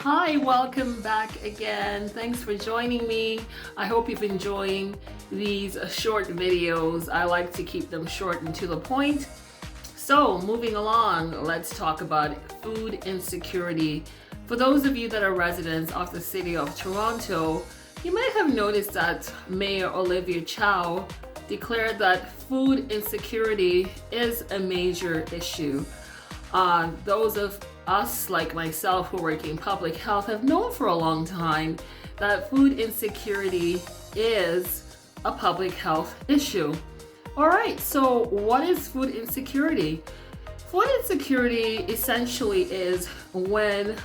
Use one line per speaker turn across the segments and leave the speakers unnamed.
Hi, welcome back again. Thanks for joining me. I hope you've enjoying these short videos. I like to keep them short and to the point. So moving along, let's talk about food insecurity. For those of you that are residents of the city of Toronto, you may have noticed that Mayor Olivia Chow declared that food insecurity is a major issue. Those of us like myself who work in public health have known for a long time that food insecurity is a public health issue. All right, so what is food insecurity? Food insecurity essentially is when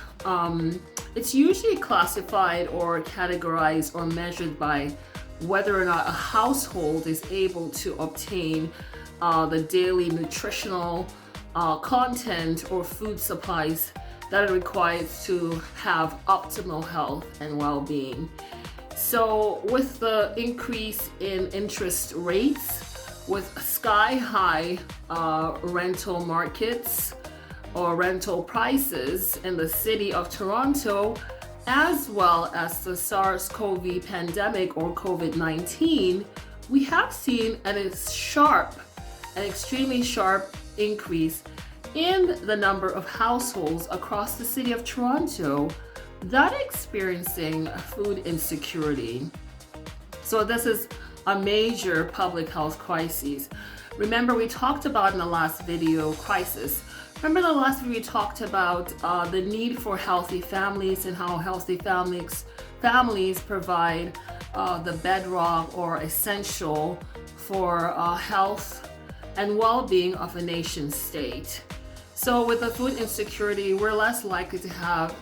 it's usually classified or categorized or measured by whether or not a household is able to obtain the daily nutritional content or food supplies that are required to have optimal health and well-being. So with the increase in interest rates, with sky-high rental markets or rental prices in the city of Toronto, as well as the SARS-CoV pandemic or COVID-19, we have seen an extremely sharp increase in the number of households across the city of Toronto that are experiencing food insecurity. So this is a major public health crisis. Remember, we talked about in the last video crisis. Remember the last video we talked about the need for healthy families and how healthy families provide the bedrock or essential for health and well-being of a nation state. So with the food insecurity, we're less likely to have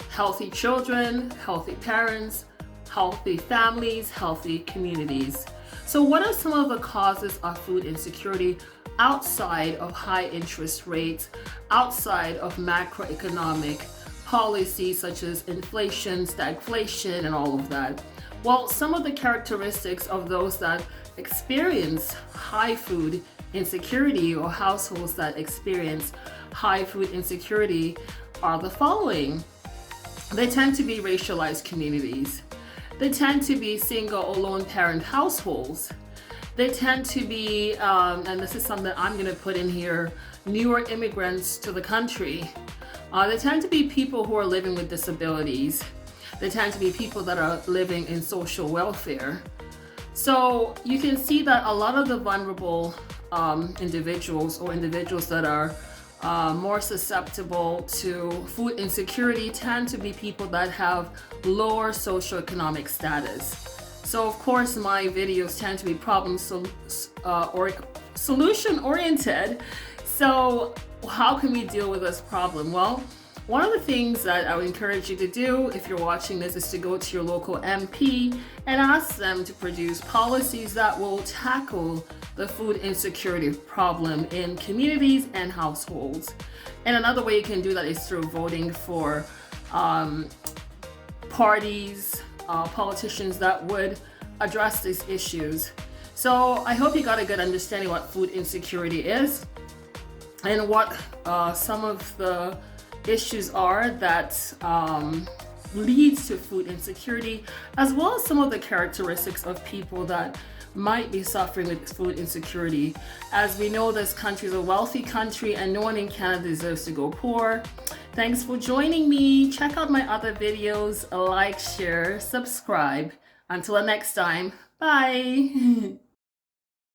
healthy children, healthy parents, healthy families, healthy communities. So what are some of the causes of food insecurity outside of high interest rates, outside of macroeconomic policies such as inflation, stagflation, and all of that? Well, some of the characteristics of those that experience high food insecurity or households that experience high food insecurity are the following. They tend to be racialized communities. They tend to be single or lone parent households. They tend to be, and this is something I'm going to put in here, newer immigrants to the country. They tend to be people who are living with disabilities. They tend to be people that are living in social welfare. So you can see that a lot of the vulnerable individuals or individuals that are more susceptible to food insecurity tend to be people that have lower socioeconomic status. So of course my videos tend to be solution oriented. So how can we deal with this problem? Well, one of the things that I would encourage you to do if you're watching this is to go to your local MP and ask them to produce policies that will tackle the food insecurity problem in communities and households. And another way you can do that is through voting for parties, politicians that would address these issues. So I hope you got a good understanding what food insecurity is and what some of the issues are that leads to food insecurity, as well as some of the characteristics of people that might be suffering with food insecurity. As we know, this country is a wealthy country and no one in Canada deserves to go poor. Thanks for joining me. Check out my other videos, like, share, subscribe. Until the next time, bye.